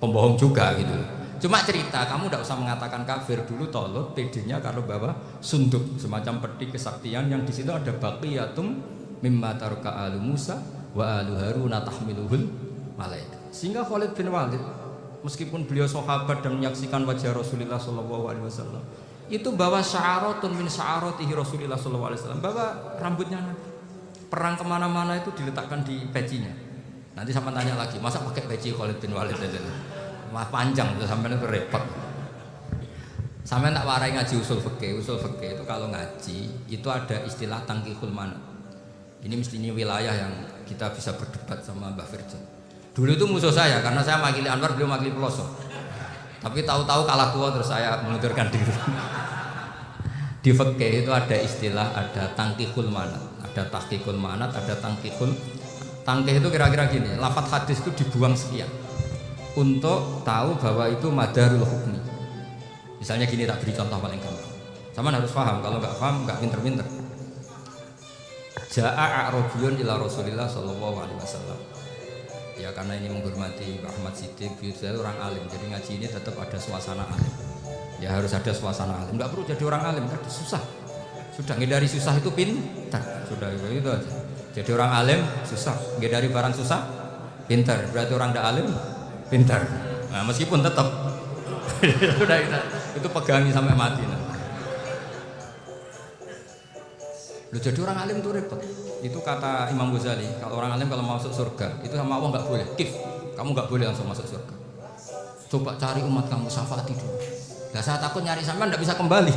pembohong juga gitu. Cuma cerita, kamu tidak usah mengatakan kafir. Dulu Talut PD-nya kalau bawa sunduk semacam peti kesaktian yang di situ ada baqiyatum mimma taraka alu Musa wa alu Haruna tahmiluhul malaika. Sehingga Khalid bin Walid meskipun beliau sahabat dan menyaksikan wajah Rasulullah SAW, itu bawa sya'aratun min sya'aratihi Rasulullah SAW, bawa rambutnya Nabi. Perang kemana-mana itu diletakkan di pecinya. Nanti sama tanya lagi, masa pakai peci Khalid bin Walid aja? Wah panjang tuh sampai itu repot. Sampai tak warai ngaji usul fikih. Usul fikih itu kalau ngaji itu ada istilah tangkihul manat. Ini mestinya wilayah yang kita bisa berdebat sama Mbah Firjan. Dulu itu musuh saya karena saya makili Anwar, beliau makili Peloso. Tapi tahu-tahu kalah tua terus saya mengundurkan diri. Di fikih itu ada istilah, ada tangkihul manat, ada tahqiqul manat, ada tangkihul. Tangkih itu kira-kira gini, lafadz hadis itu dibuang sekian untuk tahu bahwa itu madarul hukmi. Misalnya gini, tak beri contoh paling gampang. Sama harus paham, kalau nggak paham nggak pinter-pinter. Ja'a a'rabiyun ila Rasulillah sallallahu alaihi wasallam. Ya karena ini menghormati Pak Ahmad Siddiq, beliau orang alim, jadi ngaji ini tetap ada suasana alim. Ya harus ada suasana alim. Nggak perlu jadi orang alim, kan susah. Sudah ngindari susah itu pintar. Sudah itu aja. Jadi orang alim susah, ngindari barang susah pintar. Berarti orang tidak alim pintar. Nah, meskipun tetap sudah itu pegangi sampai mati. Nah. Lu jadi orang alim tuh repot. Itu kata Imam Ghazali, kalau orang alim kalau masuk surga itu sama Allah nggak boleh. Kif, kamu nggak boleh langsung masuk surga. Coba cari umat kamu syafaati dulu. Nah, saya takut nyari sampean nggak bisa kembali.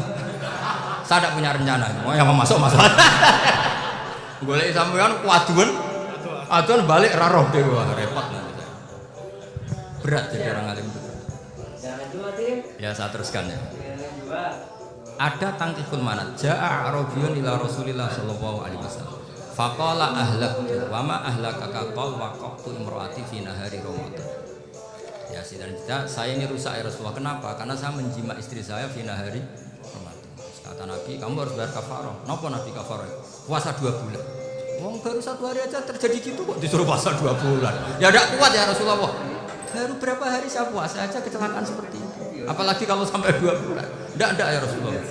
Saya tidak punya rencana. Mau yang mau masuk. Golek sampean kuaduan, aduan balik raroh dewa repot. Berat jadi orang alim itu. Ya saya teruskan ya. Ada tangkihul manat. Ja'a a'rabiyun ila Rasulillah sallallahu alaihi wasallam. Faqala ahlaktu wa ma ahlaka qal waqtu imraati fi nahari ramadan. Ya dan saya ini rusak ya Rasulullah. Kenapa? Karena saya menjima istri saya fi nahari ramadan. Kata Nabi, kamu harus bayar kafarah. Napa Nabi kafarah? Puasa 2 bulan. Wong baru 1 hari aja terjadi gitu kok disuruh puasa 2 bulan. Ya tidak kuat ya Rasulullah. Baru berapa hari saya puasa aja kecelakaan seperti itu. Apalagi kalau sampai 2 bulan. Tidak ya Rasulullah.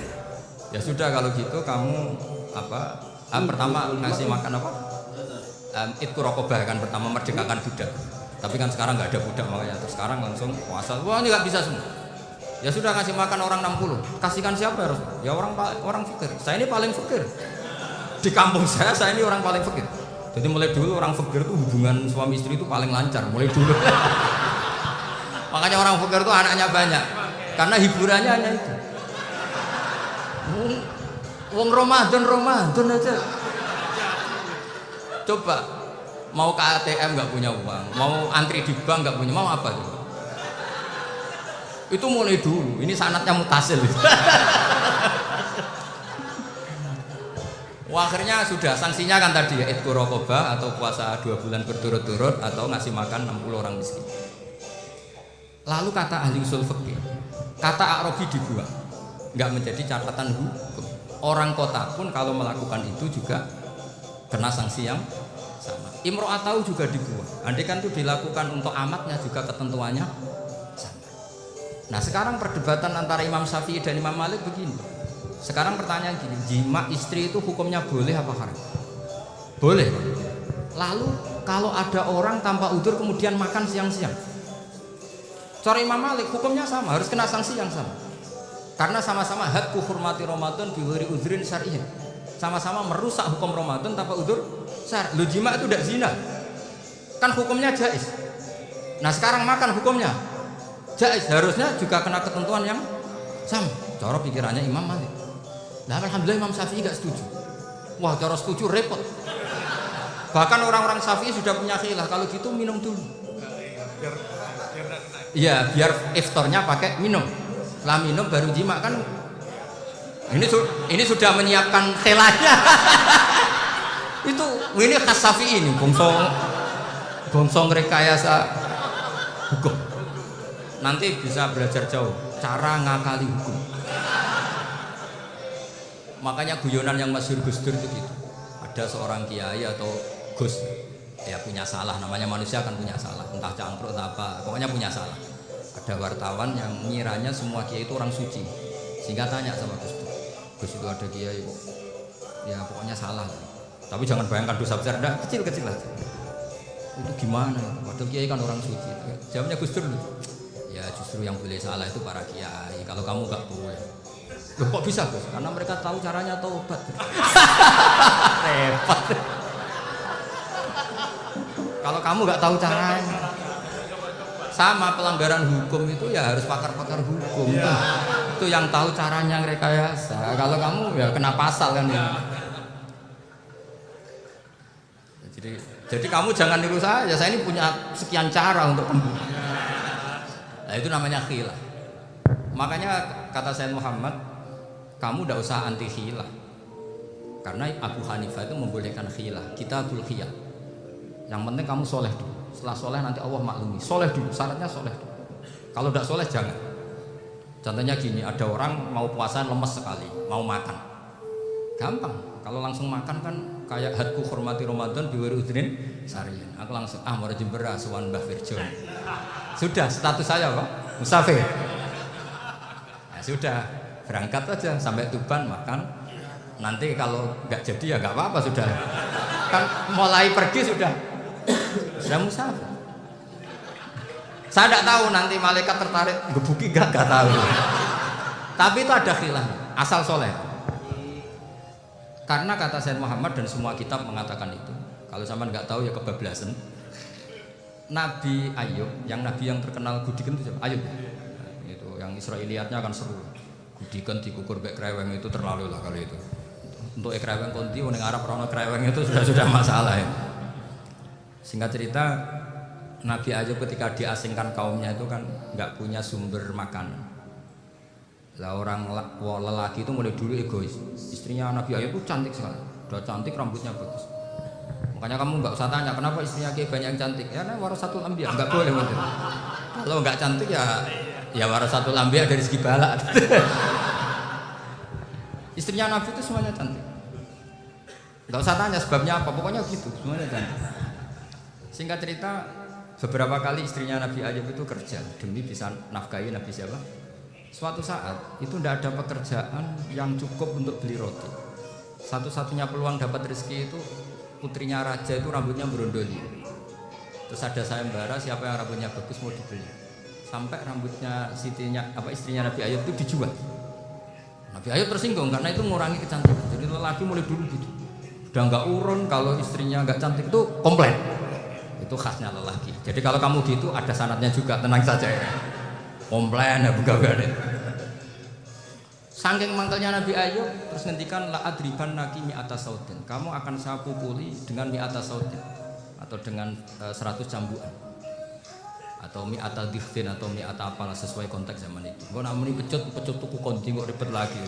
Ya sudah kalau gitu kamu pertama ngasih makan apa? Itqu raqabah kan, pertama merdekakan budak. Tapi kan sekarang nggak ada budak makanya terus sekarang langsung puasa. Wah ini nggak bisa semua. Ya sudah ngasih makan orang 60. Kasihkan siapa ya Rasul? Ya orang fakir. Saya ini paling fakir. Di kampung saya ini orang paling fakir. Jadi mulai dulu orang fakir itu hubungan suami istri itu paling lancar mulai dulu. Makanya orang fakir itu anaknya banyak karena hiburannya hanya itu. Wong Ramadan aja. Coba mau ke ATM nggak punya uang, mau antri di bank nggak punya, mau apa tuh? Itu mulai dulu. Ini sanatnya mutasil. Wah, akhirnya sudah sanksinya kan tadi ya itqu raqabah atau puasa 2 bulan berturut-turut atau ngasih makan 60 orang miskin. Lalu kata ahli usul fikih, kata a'rabi dibuang, nggak menjadi catatan hukum. Orang kota pun kalau melakukan itu juga kena sanksi yang sama. Imro'atau juga dibuang. Andai kan itu dilakukan untuk amatnya juga ketentuannya sama. Nah sekarang perdebatan antara Imam Syafi'i dan Imam Malik begini. Sekarang pertanyaan gini, jima istri itu hukumnya boleh apa haram? Boleh. Lalu kalau ada orang tanpa udzur kemudian makan siang-siang, cara Imam Malik hukumnya sama, harus kena sanksi yang sama. Karena sama-sama hakku hurmati Ramadan biwari udzrin syar'iyyin. sama-sama merusak hukum Ramadan tanpa udzur syar. Lu jima itu tidak zina, kan hukumnya jais. Nah sekarang makan hukumnya jais, harusnya juga kena ketentuan yang sama. Cara pikirannya Imam Malik. Nah alhamdulillah Imam Syafi'i gak setuju. Wah cara setuju repot. Bahkan orang-orang Syafi'i sudah punya khilaf, kalau gitu minum dulu. Iya, biar iftarnya pakai minum. Setelah minum baru jima kan. Ini sudah menyiapkan telanya. ini khas Syafi'i ini, bongsong rekayasa hukum. Nanti bisa belajar jauh cara ngakali hukum. Makanya guyonan yang masyhur Gus Dur itu gitu. Ada seorang kiai atau Gus, ya punya salah, namanya manusia kan punya salah, entah cangkruk entah apa, pokoknya punya salah. Ada wartawan yang ngiranya semua kiai itu orang suci, sehingga tanya sama Gus Dur, Gus itu ada kiai kok, ya pokoknya salah, tapi jangan bayangkan dosa besar, enggak, kecil-kecil aja. Itu gimana? Padahal kiai kan orang suci. Jawabnya Gus Dur, ya justru yang boleh salah itu para kiai, kalau kamu gak boleh. Loh kok bisa Gus? Karena mereka tahu caranya taubat. Repot. Kalau kamu nggak tahu caranya, sama pelanggaran hukum itu ya harus pakar-pakar hukum. Itu yang tahu caranya rekayasa. Kalau kamu ya kena pasal kan ya. Jadi kamu jangan niru saya ini punya sekian cara untuk pembunuh. Nah itu namanya khilaf. Makanya kata Sayyid Muhammad, kamu tidak usah anti khilaf. Karena Abu Hanifah itu membolehkan khilaf. Kitabul khiyar. Yang penting kamu soleh dulu. Setelah soleh nanti Allah maklumi. Soleh dulu, syaratnya soleh dulu. Kalau tidak soleh jangan. Contohnya gini, ada orang mau puasa lemes sekali, mau makan. Gampang. Kalau langsung makan kan kayak hadku hormati Ramadan biwiri udrin sarian. Aku langsung mau jember asuhan Mbah Firjo. Sudah status saya Pak, musafir. Ya sudah, berangkat aja sampai Tuban makan. Nanti kalau nggak jadi ya nggak apa-apa sudah. Kan mulai pergi sudah musafir. Saya tidak tahu nanti malaikat tertarik gebuki nggak tahu. Tapi itu ada khilaf, asal soleh. Karena kata Sayyid Muhammad dan semua kitab mengatakan itu. Kalau zaman nggak tahu ya kebablasan. Nabi Ayub, yang terkenal Gudiken itu siapa? Ayub. Itu yang Israiliyatnya akan seru. Gudiken dikukur bek kreweng itu terlalu lah kali itu. Untuk kreweng konti, orang Arab orang kreweng itu sudah masalah ya. Singkat cerita, Nabi Ayub ketika diasingkan kaumnya itu kan nggak punya sumber makanan. Lah orang lelaki itu mulai dulu egois. Istrinya Nabi Ayub itu cantik sekali, udah cantik, rambutnya bagus. Makanya kamu nggak usah tanya kenapa istrinya kayak banyak yang cantik. Ya nah warasatul anbiya, nggak boleh bener. Kalau nggak cantik ya warasatul anbiya dari segi balak. Istrinya Nabi itu semuanya cantik. Nggak usah tanya sebabnya apa, pokoknya gitu, semuanya cantik. Singkat cerita, beberapa kali istrinya Nabi Ayub itu kerja demi bisa nafkahi Nabi siapa? Suatu saat itu tidak ada pekerjaan yang cukup untuk beli roti. Satu-satunya peluang dapat rezeki itu putrinya raja itu rambutnya berondoli. Terus ada sayembara siapa yang rambutnya bagus mau dibeli. Sampai rambutnya istrinya Nabi Ayub itu dijual. Nabi Ayub tersinggung karena itu mengurangi kecantikan. Jadi lelaki mulai dulu gitu. Udah nggak urun kalau istrinya nggak cantik itu komplain. Itu khasnya lelaki. Jadi kalau kamu gitu ada sanadnya juga, tenang saja ya. Komplain ya begawan. Saking mangkelnya Nabi Ayub terus ngendikan la adriban naki mi'ata sautin. Kamu akan saya pukuli dengan mi'ata sautin atau dengan 100 cambukan. Atau mi'ata diftin atau mi'ata apalah sesuai konteks zaman itu. Engko nak muni pecut tuku konti kok ribet lagi.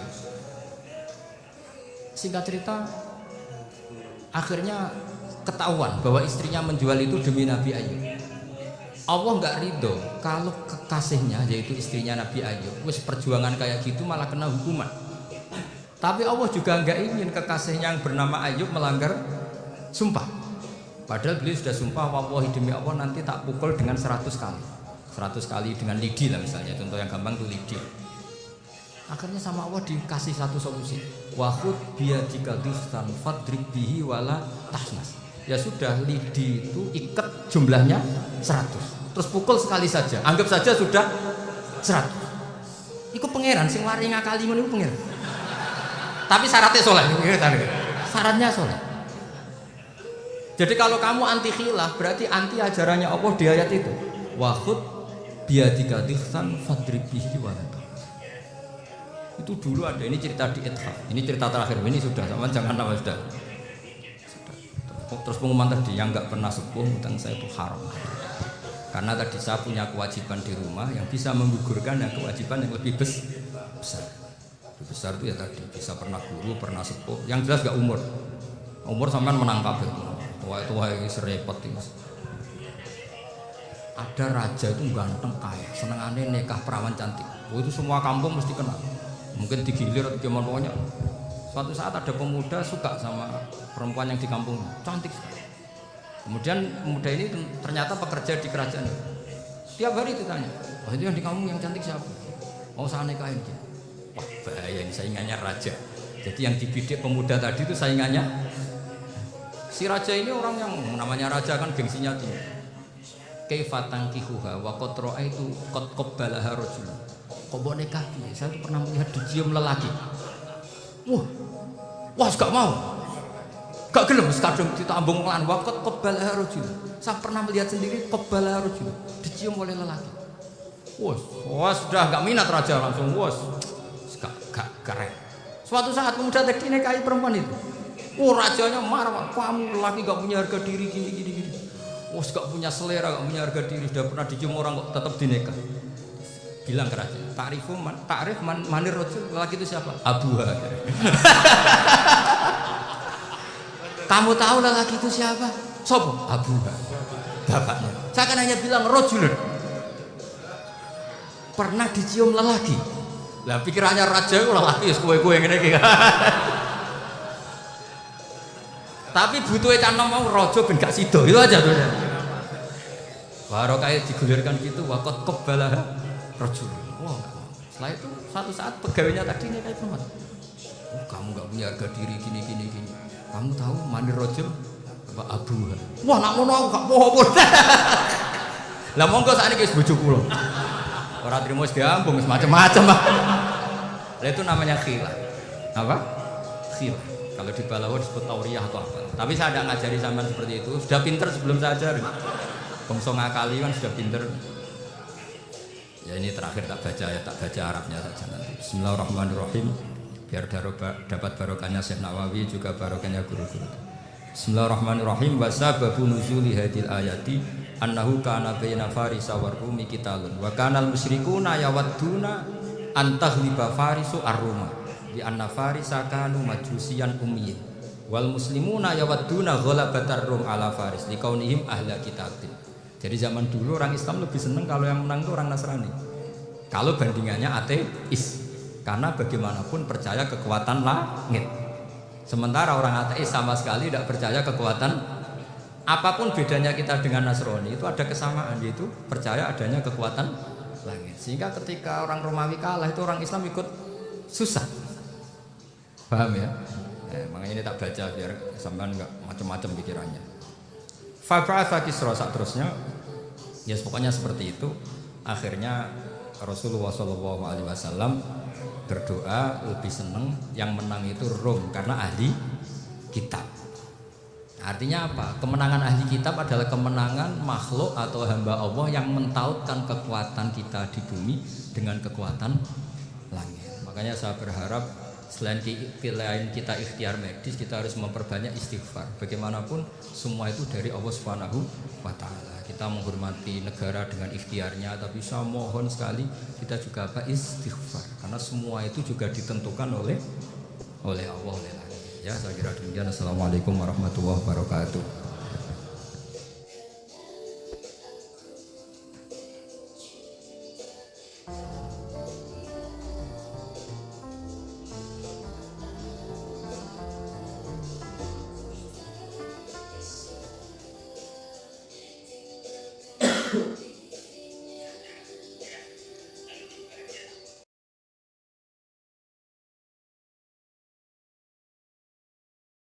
Singkat cerita akhirnya ketahuan bahwa istrinya menjual itu demi Nabi Ayub. Allah nggak ridho kalau kekasihnya yaitu istrinya Nabi Ayub wis perjuangan kayak gitu malah kena hukuman. Tapi Allah juga nggak ingin kekasihnya yang bernama Ayub melanggar sumpah. Padahal beliau sudah sumpah, wallahi demi Allah nanti tak pukul dengan 100 kali. 100 kali dengan lidi lah misalnya, contoh yang gampang tuh lidi. Akhirnya sama Allah dikasih satu solusi. Wahud biyadika dihtan fadrib bihi wala tahnas. Ya sudah, lidi itu ikat jumlahnya 100. Terus pukul sekali saja. Anggap saja sudah 100. Iku pangeran sing wari ngakali ngono iku pangeran. Tapi syaratnya soleh. syaratnya sholat. Jadi kalau kamu anti khilaf berarti anti ajarannya Allah di ayat itu. Wahud biadika dihsan fadrib bihi walad. Itu dulu ada, ini cerita di Ithaf. Ini cerita terakhir, ini sudah sama jangan nama sudah. Terus pengumuman tadi yang nggak pernah sepuh tentang saya itu haram. Karena tadi saya punya kewajiban di rumah yang bisa menggugurkan yang kewajiban yang lebih besar. Lebih besar itu ya tadi bisa pernah guru, pernah sepuh. Yang jelas gak umur. Umur sampean menang kabeh. Tua-tua ini serepot ini. Ada raja itu ganteng kaya, senengannya nikah perawan cantik. Oh, itu semua kampung mesti kenal. Mungkin digilir atau gimana pokoknya. Suatu saat ada pemuda suka sama perempuan yang di kampung, cantik sekali. Kemudian pemuda ini ternyata pekerja di kerajaan. Tiap hari ditanya, oh itu yang di kampung yang cantik siapa? Mau saya nikahin dia. Wah bahaya ini saingannya raja. Jadi yang dibidik pemuda tadi itu saingannya. Si raja ini orang yang namanya raja kan gengsinya tinggi. Kaifatang kihuha wa qad ra'aitu qad qabbalaha rajul. Kok mau nikah dia? Saya tuh pernah melihat dicium lelaki. Wah gak mau. Gak gelem kadang ditambung lan waqt qabbalaha rajul. Saya pernah melihat sendiri qabbalaha rajul, dicium oleh lelaki. Wah sudah gak minat raja langsung gak keren. Suatu saat pemuda tadi nikahi perempuan itu. Rajanya marah, kamu lelaki gak punya harga diri gini. Gak punya selera, gak punya harga diri, sudah pernah dicium orang kok tetap dinikah. Bilang ke raja, takrif manir rajul, lelaki itu siapa? Abuha. Kamu tahu lelaki itu siapa? Sopo? Abuha. Bapaknya. Saya kan hanya bilang rajul. Pernah dicium lelaki. Lah pikirannya raja itu lelaki wis kowe-kowe ngene iki. Tapi butuhnya canong mau rojo ben gak sido itu aja tuh. Baru kayak digulirkan gitu wakot kebalah rojo. Wah, setelah itu suatu saat pegawainya tadi nih kayak perempuan. Kamu gak punya harga diri gini. Kamu tahu mandir rojo apa abu? Wah nak ngono aku gak mau. Lah monggo sakniki wis bojo kula. Ora trimo wis diambung macam-macam. Lah itu namanya khilaf. Apa? Khilaf. Kalau di Balawo disebut tauriyah atau apa. Tapi saya tidak ngajari sampean seperti itu. Sudah pinter sebelum saya ajarin. Bangsa ngakali kan sudah pinter. Ya ini terakhir tak baca Arabnya saja nanti. Bismillahirrahmanirrahim. Biar dapat barokahnya Syekh Nawawi juga barokahnya guru-guru. Bismillahirrahmanirrahim. Wasababu nuzuli hadil ayati annahu kana baina farisa war rumi qitalun wa kanal musyrikuna yawadduna antaghliba farisu ar-ruma. Di anna farisa kanu majusiyan ummiyin wal muslimuna yawadduna ghalabatar rum ala faris liqaunihim ahla kitabin. Jadi zaman dulu orang Islam lebih senang kalau yang menang itu orang Nasrani. Kalau bandingannya ateis. Karena bagaimanapun percaya kekuatan langit. Sementara orang ateis sama sekali tidak percaya kekuatan. Apapun bedanya kita dengan Nasrani itu ada kesamaan, yaitu percaya adanya kekuatan langit. Sehingga ketika orang Romawi kalah itu orang Islam ikut susah. Paham ya? Makanya ini tak baca biar sampean enggak macam-macam pikirannya. Fab'atha Kisra terusnya. Ya pokoknya seperti itu. Akhirnya Rasulullah SAW berdoa lebih senang yang menang itu Rom karena ahli kitab. Artinya apa? Kemenangan ahli kitab adalah kemenangan makhluk atau hamba Allah yang mentautkan kekuatan kita di bumi dengan kekuatan langit. Makanya saya berharap selain pilihan kita ikhtiar medis, kita harus memperbanyak istighfar. Bagaimanapun semua itu dari Allah Subhanahu wa Ta'ala. Kita menghormati negara dengan ikhtiarnya, tapi saya mohon sekali kita juga istighfar, karena semua itu juga ditentukan oleh Allah, oleh langit. Ya, saya kira demikian. Assalamualaikum warahmatullahi wabarakatuh.